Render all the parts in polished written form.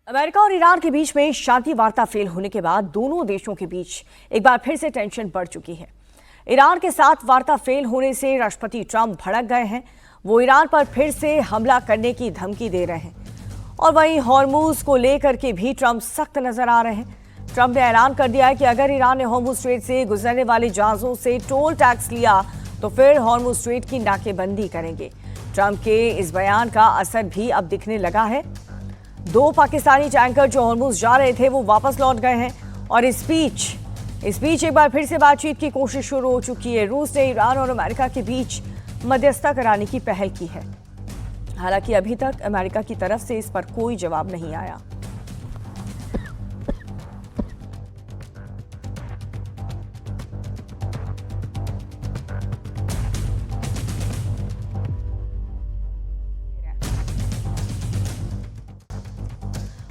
America और Iran के बीच में शांति वार्ता फेल होने के बाद दोनों देशों के बीच एक बार फिर से टेंशन बढ़ चुकी है। ईरान के साथ वार्ता फेल होने से राष्ट्रपति ट्रंप भड़क गए हैं। वो ईरान पर फिर से हमला करने की धमकी दे रहे हैं और वहीं हॉर्मूज को लेकर के भी ट्रंप सख्त नजर आ रहे हैं। ट्रंप ने ऐलान कर दिया है कि अगर ईरान ने हॉर्मूज स्ट्रेट से गुजरने वाले जहाजों से टोल टैक्स लिया तो फिर हॉर्मूज स्ट्रेट की नाकेबंदी करेंगे। ट्रंप के इस बयान का असर भी अब दिखने लगा है। 2 पाकिस्तानी टैंकर जो हॉर्मूज जा रहे थे वो वापस लौट गए हैं और इस बीच एक बार फिर से बातचीत की कोशिश शुरू हो चुकी है। रूस ने ईरान और अमेरिका के बीच मध्यस्थता कराने की पहल की है। हालांकि अभी तक अमेरिका की तरफ से इस पर कोई जवाब नहीं आया।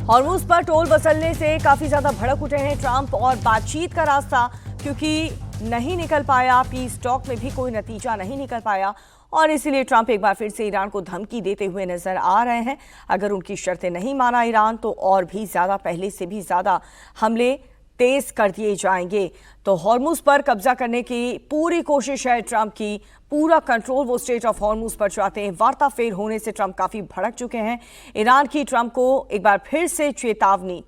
हॉर्मूज पर टोल वसूलने से काफी ज्यादा भड़क उठे हैं ट्रंप और बातचीत का रास्ता क्योंकि नहीं निकल पाया, पीस टॉक में भी कोई नतीजा नहीं निकल पाया और इसीलिए ट्रंप एक बार फिर से ईरान को धमकी देते हुए नजर आ रहे हैं। अगर उनकी शर्तें नहीं माना ईरान तो और भी ज्यादा, पहले से भी ज्यादा हमले तेज कर दिए जाएंगे। तो हॉर्मूज पर कब्जा करने की पूरी कोशिश है ट्रंप की, पूरा कंट्रोल वो स्ट्रेट ऑफ हॉर्मूज पर चाहते हैं। वार्ता फेल होने से ट्रंप काफी भड़क चुके हैं। ईरान की ट्रंप को एक बार फिर से चेतावनी।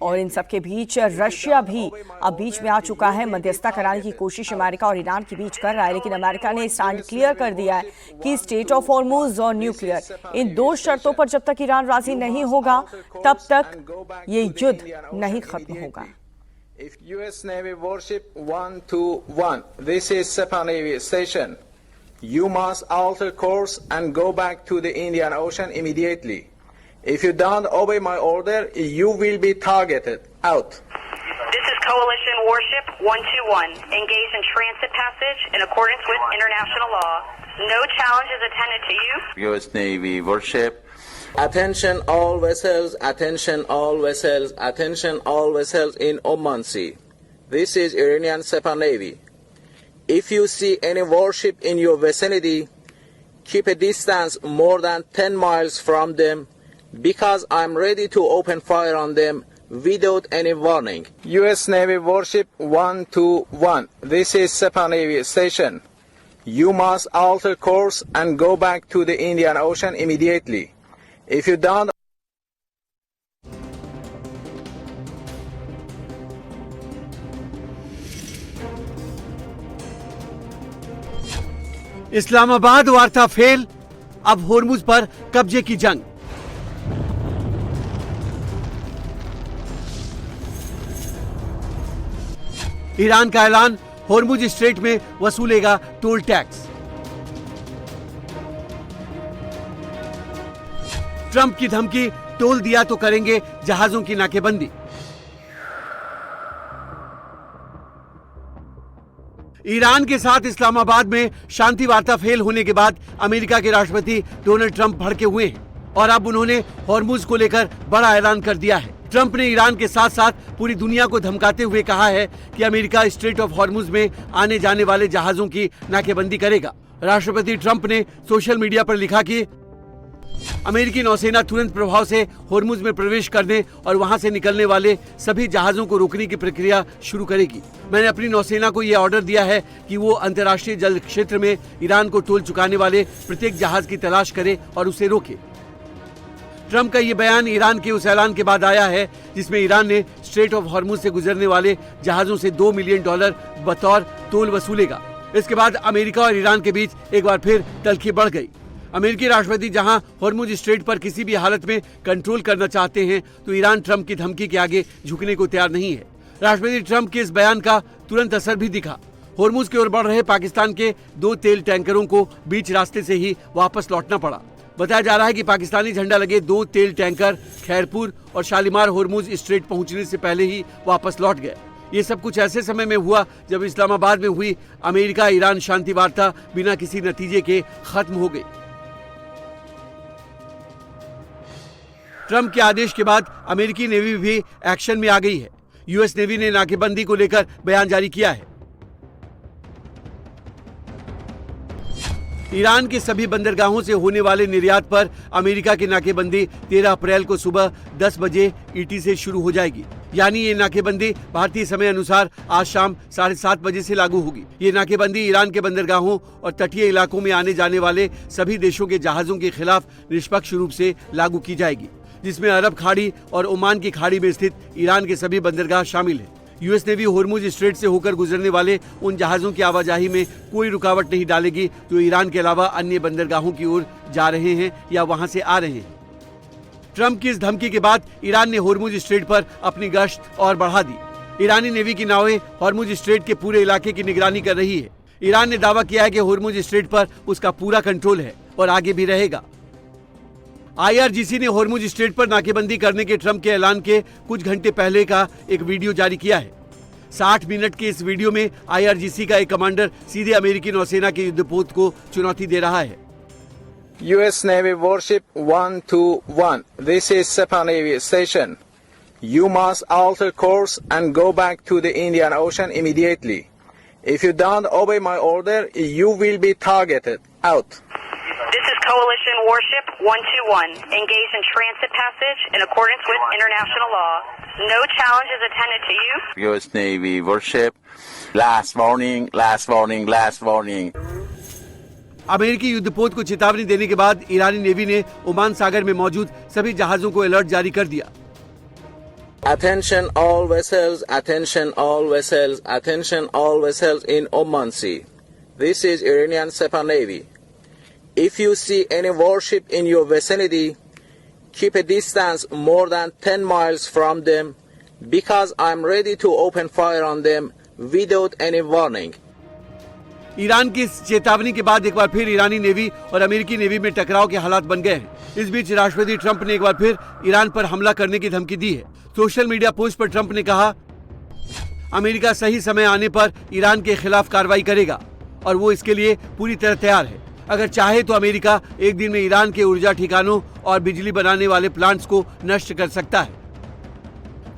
और इन सबके बीच रशिया भी अब बीच में आ चुका है। मध्यस्थता कराने की कोशिश अमेरिका और ईरान के बीच कर रहा है, लेकिन अमेरिका ने स्टैंड क्लियर कर दिया है कि स्टेट ऑफ हॉर्मूज और न्यूक्लियर, इन 2 शर्तों पर जब तक ईरान राजी नहीं होगा तब तक ये युद्ध नहीं खत्म होगा। If US Navy warship 121, this is Sepah Navy station, you must alter course and go back to the Indian Ocean immediately. If you don't obey my order, you will be targeted. Out. This is Coalition Warship 121, engaged in transit passage in accordance with international law. No challenge is intended to you. US Navy warship. Attention all vessels, attention all vessels, attention all vessels in Oman Sea. This is Iranian Sepah Navy. If you see any warship in your vicinity, keep a distance more than 10 miles from them because I'm ready to open fire on them without any warning. US Navy warship 121. This is Sepah Navy station. You must alter course and go back to the Indian Ocean immediately. If you don't Islamabad वार्ता fail, अब होर्मुज पर कब्जे की जंग। Iran का ऐलान, Hormuz strait में वसूलेगा toll tax. Trump की धमकी, टोल दिया तो करेंगे जहाजों की नाकेबंदी। ईरान के साथ इस्लामाबाद में शांति वार्ता फेल होने के बाद अमेरिका के राष्ट्रपति डोनाल्ड ट्रंप भड़के हुए हैं और अब उन्होंने हॉर्मुज को लेकर बड़ा ऐलान कर दिया है। ट्रंप ने ईरान के साथ साथ पूरी दुनिया को धमकाते हुए कहा है कि अमेरिका स्ट्रेट ऑफ हॉर्मुज में आने जाने वाले जहाजों की नाकेबंदी करेगा। राष्ट्रपति ट्रंप ने सोशल मीडिया पर लिखा कि अमेरिकी नौसेना तुरंत प्रभाव से हॉर्मुज में प्रवेश करने और वहां से निकलने वाले सभी जहाजों को रोकने की प्रक्रिया शुरू करेगी। मैंने अपनी नौसेना को यह ऑर्डर दिया है कि वो अंतर्राष्ट्रीय जल क्षेत्र में ईरान को टोल चुकाने वाले प्रत्येक जहाज की तलाश करे और उसे रोके। ट्रंप का ये बयान ईरान के उस ऐलान के बाद आया है जिसमें ईरान ने स्ट्रेट ऑफ हॉर्मुज से गुजरने वाले जहाजों से $2 मिलियन बतौर टोल वसूलेगा। इसके बाद अमेरिका और ईरान के बीच एक बार फिर तल्खी बढ़ गई। अमेरिकी राष्ट्रपति जहां हॉर्मुज स्ट्रेट पर किसी भी हालत में कंट्रोल करना चाहते हैं तो ईरान ट्रंप की धमकी के आगे झुकने को तैयार नहीं है। राष्ट्रपति ट्रंप के इस बयान का तुरंत असर भी दिखा। हॉर्मुज की ओर बढ़ रहे पाकिस्तान के 2 तेल टैंकरों को बीच रास्ते से ही वापस लौटना पड़ा। बताया जा रहा है कि पाकिस्तानी झंडा लगे 2 तेल टैंकर खैरपुर और शालीमार हॉर्मुज स्ट्रेट पहुंचने से पहले ही वापस लौट गए। ये सब कुछ ऐसे समय में हुआ जब इस्लामाबाद में हुई अमेरिका ईरान शांति वार्ता बिना किसी नतीजे के खत्म हो गई। ट्रंप के आदेश के बाद अमेरिकी नेवी भी एक्शन में आ गई है। यूएस नेवी ने नाकेबंदी को लेकर बयान जारी किया है। ईरान के सभी बंदरगाहों से होने वाले निर्यात पर अमेरिका की नाकेबंदी 13 अप्रैल को सुबह 10 बजे ईटी से शुरू हो जाएगी। यानी ये नाकेबंदी भारतीय समय अनुसार आज शाम 7:30 बजे से लागू होगी। ये नाकेबंदी ईरान के बंदरगाहों और तटीय इलाकों में आने जाने वाले सभी देशों के जहाजों के खिलाफ निष्पक्ष रूप से लागू की जाएगी, जिसमें अरब खाड़ी और ओमान की खाड़ी में स्थित ईरान के सभी बंदरगाह शामिल हैं। यूएस नेवी होर्मुज स्ट्रेट से होकर गुजरने वाले उन जहाजों की आवाजाही में कोई रुकावट नहीं डालेगी जो ईरान के अलावा अन्य बंदरगाहों की ओर जा रहे हैं या वहां से आ रहे हैं। ट्रंप की इस धमकी के बाद ईरान ने होर्मुज स्ट्रेट पर अपनी गश्त और बढ़ा दी। ईरानी नेवी की नावें होर्मुज स्ट्रेट के पूरे इलाके की निगरानी कर रही है। ईरान ने दावा किया है कि होर्मुज स्ट्रेट पर उसका पूरा कंट्रोल है और आगे भी रहेगा। आईआरजीसी ने होर्मुज स्ट्रेट पर नाकेबंदी करने के ट्रंप के ऐलान के कुछ घंटे पहले का एक वीडियो जारी किया है। 60 मिनट के इस वीडियो में आईआरजीसी का एक कमांडर सीधे अमेरिकी नौसेना के युद्धपोत को चुनौती दे रहा है। US Navy Warship 121. This is Sepah Navy Station. You must alter course and go back to the Indian Ocean immediately. If you don't obey my order, you will be targeted. Out. This is Coalition Warship 121, engaged in transit passage in accordance with international law. No challenge is intended to you. US Navy Warship. Last warning, last warning, last warning. अमेरिकी युद्धपोत को चेतावनी देने के बाद ईरानी navy ने Oman सागर में मौजूद सभी जहाजों को अलर्ट जारी कर दिया। Attention all vessels, attention all vessels, attention all vessels in Oman Sea. This is Iranian Sepah Navy. If you see any warship in your vicinity, keep a distance more than 10 miles from them because I'm ready to open fire on them without any warning. Iran की इस चेतावनी के बाद एक बार फिर ईरानी navy और अमेरिकी navy में टकराव के हालात बन गए हैं। इस बीच राष्ट्रपति ट्रंप ने एक बार फिर ईरान पर हमला करने की धमकी दी है। सोशल मीडिया पोस्ट पर ट्रंप ने कहा, अमेरिका सही समय आने पर ईरान के खिलाफ कार्रवाई करेगा और वो इसके लिए पूरी तरह तैयार है। अगर चाहे तो अमेरिका एक दिन में ईरान के ऊर्जा ठिकानों और बिजली बनाने वाले प्लांट्स को नष्ट कर सकता है।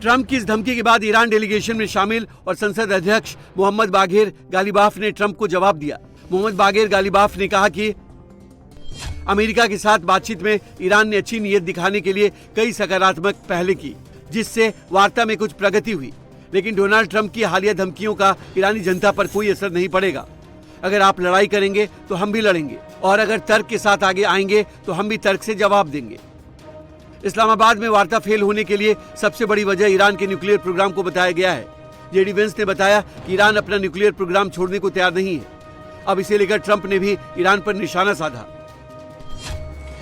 ट्रंप की इस धमकी के बाद ईरान डेलीगेशन में शामिल और संसद अध्यक्ष मोहम्मद बागेर गालिबाफ ने ट्रंप को जवाब दिया। मोहम्मद बागेर गालिबाफ ने कहा कि अमेरिका के साथ बातचीत में ईरान ने अच्छी नीयत दिखाने के लिए कई सकारात्मक पहल की, जिससे वार्ता में कुछ प्रगति हुई। लेकिन डोनाल्ड ट्रंप की हालिया धमकियों का ईरानी जनता पर कोई असर नहीं पड़ेगा। अगर आप लड़ाई करेंगे तो हम भी लड़ेंगे और अगर तर्क के साथ आगे आएंगे तो हम भी तर्क से जवाब देंगे। इस्लामाबाद में वार्ता फेल होने के लिए सबसे बड़ी वजह ईरान के न्यूक्लियर प्रोग्राम को बताया गया है। जेडी वेंस ने बताया कि ईरान अपना न्यूक्लियर प्रोग्राम छोड़ने को तैयार नहीं है। अब इसे लेकर ट्रंप ने भी ईरान पर निशाना साधा।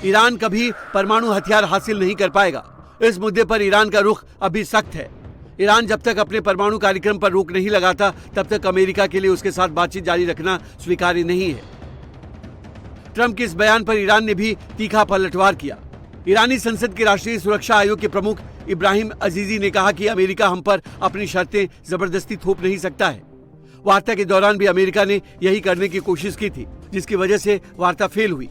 ईरान कभी परमाणु हथियार हासिल नहीं कर पाएगा। इस मुद्दे पर ईरान का रुख अभी सख्त है। ईरान जब तक अपने परमाणु कार्यक्रम पर रोक नहीं लगाता तब तक अमेरिका के लिए उसके साथ बातचीत जारी रखना स्वीकार्य नहीं है। ट्रंप के इस बयान पर ईरान ने भी तीखा पलटवार किया। ईरानी संसद के राष्ट्रीय सुरक्षा आयोग के प्रमुख इब्राहिम अजीजी ने कहा कि अमेरिका हम पर अपनी शर्तें जबरदस्ती थोप नहीं सकता है। वार्ता के दौरान भी अमेरिका ने यही करने की कोशिश की थी, जिसकी वजह से वार्ता फेल हुई।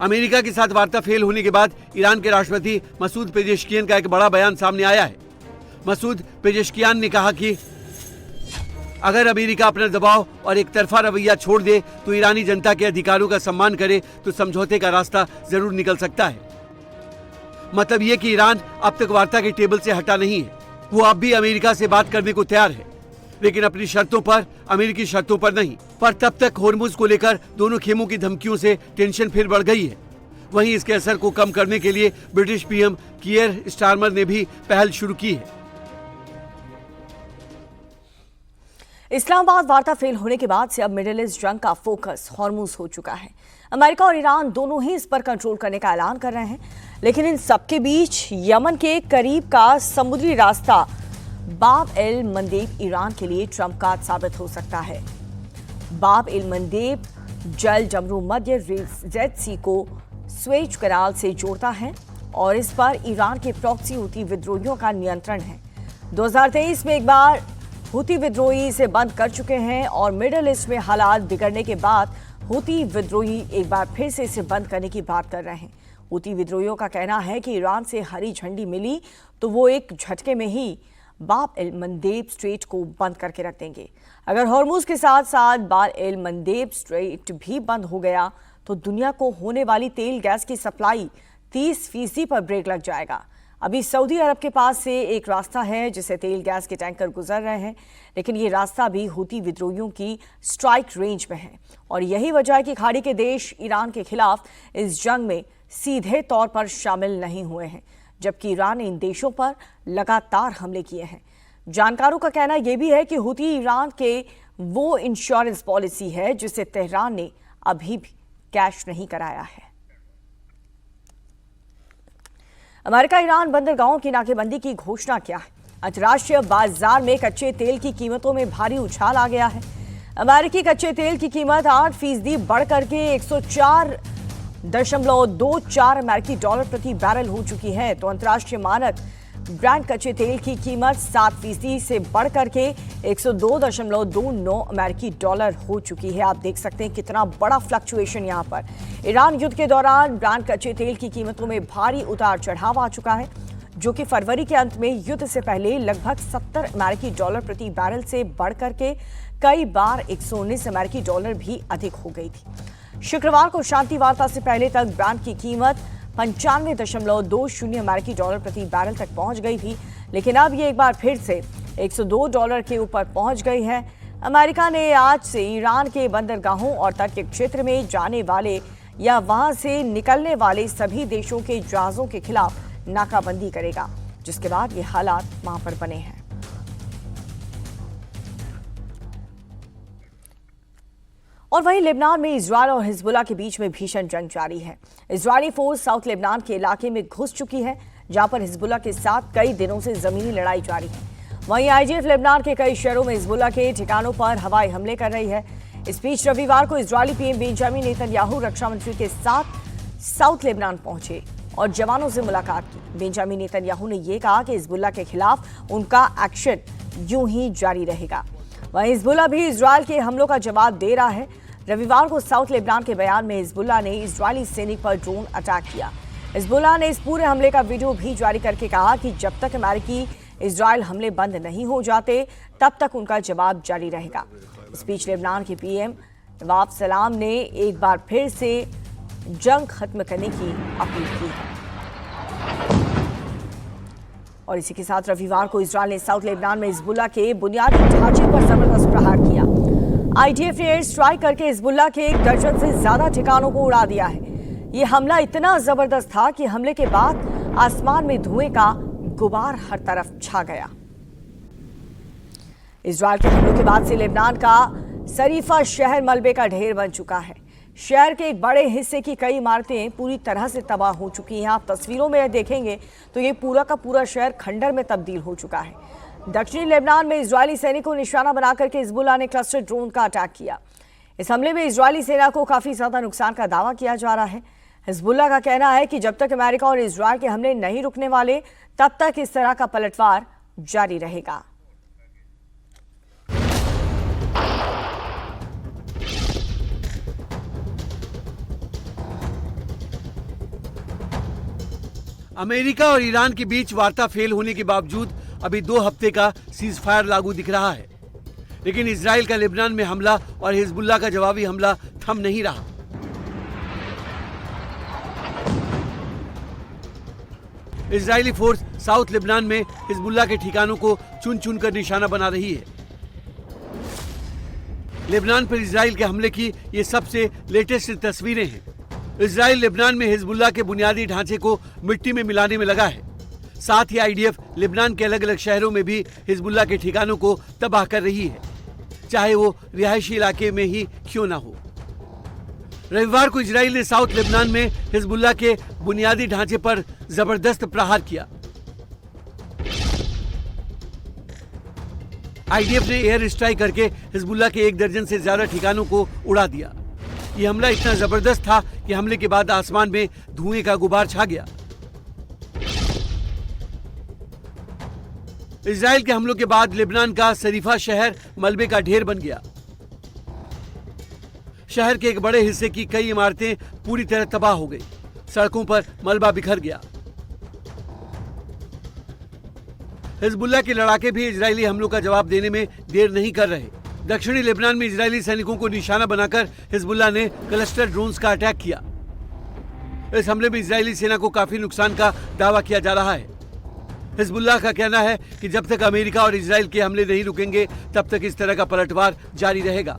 अमेरिका के साथ वार्ता फेल होने के बाद ईरान के राष्ट्रपति मसूद पेजेश्कियान का एक बड़ा बयान सामने आया है। मसूद पेजेश्कियान ने कहा कि अगर अमेरिका अपना दबाव और एक तरफा रवैया छोड़ दे तो ईरानी जनता के अधिकारों का सम्मान करे तो समझौते का रास्ता जरूर निकल सकता है। मतलब ये कि ईरान अब तक वार्ता के टेबल से हटा नहीं है। वो अब भी अमेरिका से बात करने को तैयार है, लेकिन अपनी शर्तों पर, अमेरिकी शर्तों पर नहीं। पर तब तक होर्मुज को लेकर दोनों खेमों की धमकियों से टेंशन फिर बढ़ गई है। वहीं इसके असर को कम करने के लिए ब्रिटिश पीएम कीयर स्टारमर ने भी पहल शुरू की है। इस्लामाबाद वार्ता फेल होने के बाद से अब मिडिल ईस्ट जंग का फोकस हॉर्मुज हो चुका है। अमेरिका और ईरान दोनों ही इस पर कंट्रोल करने का ऐलान कर रहे हैं, लेकिन इन सबके बीच यमन के करीब का समुद्री रास्ता बाब एल मंदेब ईरान के लिए ट्रंप कार्ड साबित हो सकता है। बाब एल मंदेब जल जमरू मध्य रेड सी को स्वेज कनाल से जोड़ता है और इस पर ईरान के प्रॉक्सी हूती विद्रोहियों का नियंत्रण है। 2023 में एक बार हूती विद्रोही इसे बंद कर चुके हैं और मिडिल ईस्ट में हालात बिगड़ने के बाद हूती विद्रोही एक बार फिर से इसे बंद करने की बात कर रहे हैं। हूती विद्रोहियों का कहना है कि ईरान से हरी झंडी मिली तो वो एक झटके में ही बाब एल मंदेब स्ट्रेट को बंद करके रख देंगे। अगर हॉर्मुज के साथ साथ बाब एल मंदेब स्ट्रेट भी बंद हो गया तो दुनिया को होने वाली तेल गैस की सप्लाई 30% पर ब्रेक लग जाएगा। अभी सऊदी अरब के पास से एक रास्ता है जिसे तेल गैस के टैंकर गुजर रहे हैं, लेकिन ये रास्ता भी हूती विद्रोहियों की स्ट्राइक रेंज में है और यही वजह है कि खाड़ी के देश ईरान के खिलाफ इस जंग में सीधे तौर पर शामिल नहीं हुए हैं, जबकि ईरान ने इन देशों पर लगातार हमले किए हैं। जानकारों का कहना यह भी है कि हूती ईरान के वो इंश्योरेंस पॉलिसी है जिसे तेहरान ने अभी भी कैश नहीं कराया है। अमेरिका ईरान बंदरगाहों की नाकेबंदी की घोषणा किया है। अंतर्राष्ट्रीय बाजार में कच्चे तेल की कीमतों में भारी उछाल आ गया है। अमेरिकी कच्चे तेल की कीमत 8% बढ़ करके 104.24 अमेरिकी डॉलर प्रति बैरल हो चुकी है, तो अंतर्राष्ट्रीय मानक ब्रांड कच्चे तेल की कीमत 7% से बढ़ करके 102.29 अमेरिकी डॉलर हो चुकी है। आप देख सकते हैं कितना बड़ा फ्लक्चुएशन यहाँ पर। ईरान युद्ध के दौरान ब्रांड कच्चे तेल की कीमतों में भारी उतार चढ़ाव आ चुका है, जो कि फरवरी के अंत में युद्ध से पहले लगभग 70 अमेरिकी डॉलर प्रति बैरल से बढ़ करके कई बार 119 अमेरिकी डॉलर भी अधिक हो गई थी। शुक्रवार को शांति वार्ता से पहले तक ब्रांड की कीमत 95.20 अमेरिकी डॉलर प्रति बैरल तक पहुंच गई थी, लेकिन अब ये एक बार फिर से 102 डॉलर के ऊपर पहुंच गई है। अमेरिका ने आज से ईरान के बंदरगाहों और तट के क्षेत्र में जाने वाले या वहां से निकलने वाले सभी देशों के जहाजों के खिलाफ नाकाबंदी करेगा, जिसके बाद ये हालात वहां पर बने हैं। और वहीं लेबनान में इजरायल और हिजबुल्लाह के बीच में भीषण जंग जारी है। इजरायली फोर्स साउथ लेबनान के इलाके में घुस चुकी है, जहां पर हिजबुल्लाह के साथ कई दिनों से जमीनी लड़ाई जारी है। वहीं आईडीएफ लेबनान के कई शहरों में हिजबुल्लाह के ठिकानों पर हवाई हमले कर रही है। इस बीच रविवार को इजरायली पीएम बेंजामिन नेतन्याहू रक्षा मंत्री के साथ साउथ लेबनान पहुंचे और जवानों से मुलाकात की। बेंजामिन नेतन्याहू ने यह कहा कि हिजबुल्लाह के खिलाफ उनका एक्शन यूं ही जारी रहेगा। वहीं हिजबुल्लाह भी इजरायल के हमलों का जवाब दे रहा है। रविवार को साउथ लेबनान के बयान में हिजबुल्लाह ने इजरायली सैनिक पर ड्रोन अटैक किया। हिजबुल्लाह ने इस पूरे हमले का वीडियो भी जारी करके कहा कि जब तक अमेरिकी इजरायल हमले बंद नहीं हो जाते तब तक उनका जवाब जारी रहेगा। इस बीच लेबनान के पीएम नवाब सलाम ने एक बार फिर से जंग खत्म करने की अपील की है। और इसी के साथ रविवार को इजरायल ने साउथ लेबनान में हिजबुल्लाह के बुनियादी ढांचे पर जबरदस्त प्रहार किया। आईडीएफ ने एयर स्ट्राइक करके हिजबुल्लाह के 1 दर्जन से ज्यादा ठिकानों को उड़ा दिया है। यह हमला इतना जबरदस्त था कि हमले के बाद आसमान में धुएं का गुबार हर तरफ छा गया। इजरायल के हमलों के बाद से लेबनान का सरीफा शहर मलबे का ढेर बन चुका है। शहर के एक बड़े हिस्से की कई इमारतें पूरी तरह से तबाह हो चुकी हैं। आप तस्वीरों में देखेंगे तो ये पूरा का पूरा शहर खंडर में तब्दील हो चुका है। दक्षिणी लेबनान में इजरायली सैनिकों को निशाना बनाकर के हिजबुल्लाह ने क्लस्टर ड्रोन का अटैक किया। इस हमले में इजरायली सेना को काफी ज्यादा नुकसान का दावा किया जा रहा है। हिजबुल्लाह का कहना है कि जब तक अमेरिका और इजरायल के हमले नहीं रुकने वाले तब तक इस तरह का पलटवार जारी रहेगा। अमेरिका और ईरान के बीच वार्ता फेल होने के बावजूद अभी 2 हफ्ते का सीज फायर लागू दिख रहा है, लेकिन इजराइल का लेबनान में हमला और हिजबुल्लाह का जवाबी हमला थम नहीं रहा। इजरायली फोर्स साउथ लेबनान में हिजबुल्लाह के ठिकानों को चुन चुन कर निशाना बना रही है। लेबनान पर इजराइल के हमले की ये सबसे लेटेस्ट तस्वीरें हैं। इजराइल लेबनान में हिजबुल्लाह के बुनियादी ढांचे को मिट्टी में मिलाने में लगा है। साथ ही आईडीएफ लेबनान के अलग अलग शहरों में भी हिजबुल्लाह के ठिकानों को तबाह कर रही है, चाहे वो रिहायशी इलाके में ही क्यों ना हो। रविवार को इजराइल ने साउथ लेबनान में हिजबुल्लाह के बुनियादी ढांचे पर जबरदस्त प्रहार किया। आईडीएफ ने एयर स्ट्राइक करके हिजबुल्लाह के 1 दर्जन से ज्यादा ठिकानों को उड़ा दिया। ये हमला इतना जबरदस्त था कि हमले के बाद आसमान में धुएं का गुबार छा गया। इजराइल के हमलों के बाद लेबनान का शरीफा शहर मलबे का ढेर बन गया। शहर के एक बड़े हिस्से की कई इमारतें पूरी तरह तबाह हो गई। सड़कों पर मलबा बिखर गया। हिजबुल्लाह के लड़ाके भी इजरायली हमलों का जवाब देने में देर नहीं कर रहे। दक्षिणी लेबनान में इजरायली सैनिकों को निशाना बनाकर हिजबुल्लाह ने क्लस्टर ड्रोन्स का अटैक किया। इस हमले में इजरायली सेना को काफी नुकसान का दावा किया जा रहा है। हिजबुल्लाह का कहना है कि जब तक अमेरिका और इजराइल के हमले नहीं रुकेंगे तब तक इस तरह का पलटवार जारी रहेगा।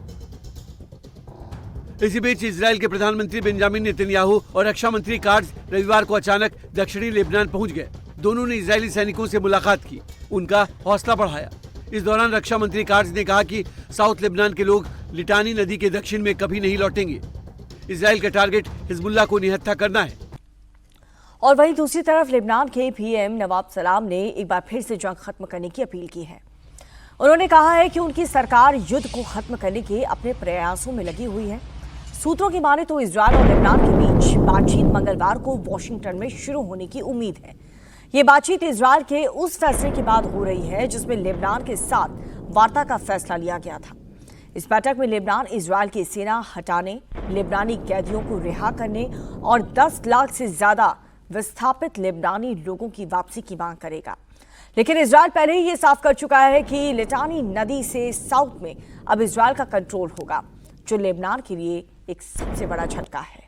इसी बीच इजराइल के प्रधानमंत्री बेंजामिन नेतन्याहू और रक्षा मंत्री काट्ज रविवार को अचानक दक्षिणी लेबनान पहुंच गए। दोनों ने इजरायली सैनिकों से मुलाकात की, उनका हौसला बढ़ाया। इस दौरान रक्षा मंत्री काट्ज ने कहा कि साउथ लेबनान के लोग लिटानी नदी के दक्षिण में कभी नहीं लौटेंगे। इजराइल का टारगेट हिजबुल्लाह को निहत्था करना है। और वहीं दूसरी तरफ लेबनान के पीएम नवाब सलाम ने एक बार फिर से जंग खत्म करने की अपील की है। उन्होंने कहा है कि उनकी सरकार युद्ध को खत्म करने के अपने प्रयासों में लगी हुई है। सूत्रों की माने तो इजरायल और लेबनान के बीच बातचीत मंगलवार को वॉशिंगटन में शुरू होने की उम्मीद है। ये बातचीत इजरायल के उस फैसले के बाद हो रही है जिसमें लेबनान के साथ वार्ता का फैसला लिया गया था। इस बैठक में लेबनान इजरायल की सेना हटाने, लेबनानी कैदियों को रिहा करने और 10 लाख से ज्यादा विस्थापित लेबनानी लोगों की वापसी की मांग करेगा। लेकिन इजरायल पहले ही ये साफ कर चुका है कि लिटानी नदी से साउथ में अब इजरायल का कंट्रोल होगा, जो लेबनान के लिए एक सबसे बड़ा झटका है।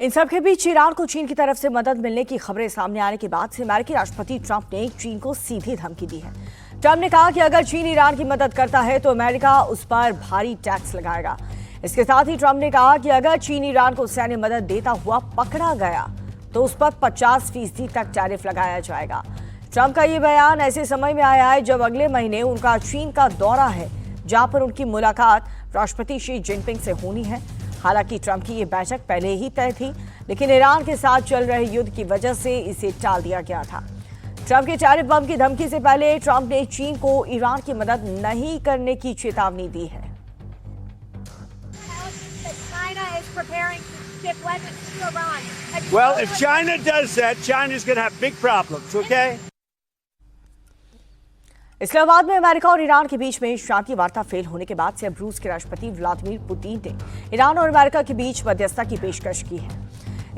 इन सब के बीच ईरान को चीन की तरफ से मदद मिलने की खबरें सामने आने के बाद से अमेरिकी राष्ट्रपति ट्रंप ने चीन को सीधी धमकी दी है। ट्रंप ने कहा कि अगर चीन ईरान की मदद करता है तो अमेरिका उस पर भारी टैक्स लगाएगा। इसके साथ ही ट्रंप ने कहा कि अगर चीन ईरान को सैन्य मदद देता हुआ पकड़ा गया तो उस पर 50% तक टैरिफ लगाया जाएगा। ट्रंप का ये बयान ऐसे समय में आया है जब अगले महीने उनका चीन का दौरा है, जहां पर उनकी मुलाकात राष्ट्रपति शी जिनपिंग से होनी है। हालांकि ट्रंप की ये बैठक पहले ही तय थी, लेकिन ईरान के साथ चल रहे युद्ध की वजह से इसे टाल दिया गया था। ट्रंप के टैरिफ बम की धमकी से पहले ट्रंप ने चीन को ईरान की मदद नहीं करने की चेतावनी दी है। Well, if China does that, China's going to have big problems, okay? Islamabad में अमेरिका और ईरान के बीच में शांति वार्ता फेल होने के बाद से अब रूस के राष्ट्रपति व्लादिमीर पुतिन ने ईरान और अमेरिका के बीच मध्यस्थता की पेशकश की है।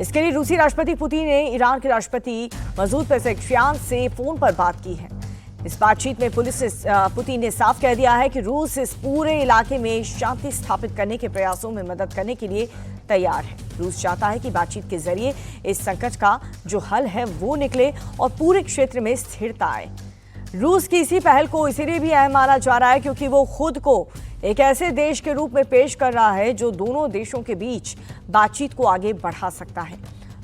इसके लिए रूसी राष्ट्रपति पुतिन ने ईरान के राष्ट्रपति मसूद पेज़ेश्कियान से फोन पर बात की है। इस बातचीत में पुतिन ने साफ कह दिया है कि रूस इस पूरे इलाके में शांति स्थापित करने के प्रयासों में मदद करने के लिए तैयार है। रूस चाहता है कि बातचीत के जरिए इस संकट का जो हल है वो निकले और पूरे क्षेत्र में स्थिरता आए। रूस की इसी पहल को इसलिए भी अहम माना जा रहा है क्योंकि वो खुद को एक ऐसे देश के रूप में पेश कर रहा है जो दोनों देशों के बीच बातचीत को आगे बढ़ा सकता है।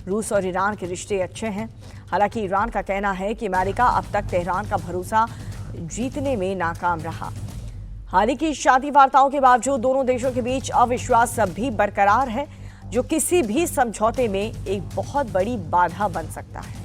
रूस और ईरान के रिश्ते अच्छे हैं। हालांकि ईरान का कहना है कि अमेरिका अब तक तेहरान का भरोसा जीतने में नाकाम रहा। हाल ही की शांति वार्ताओं के बावजूद दोनों देशों के बीच अविश्वास अब भी बरकरार है, जो किसी भी समझौते में एक बहुत बड़ी बाधा बन सकता है।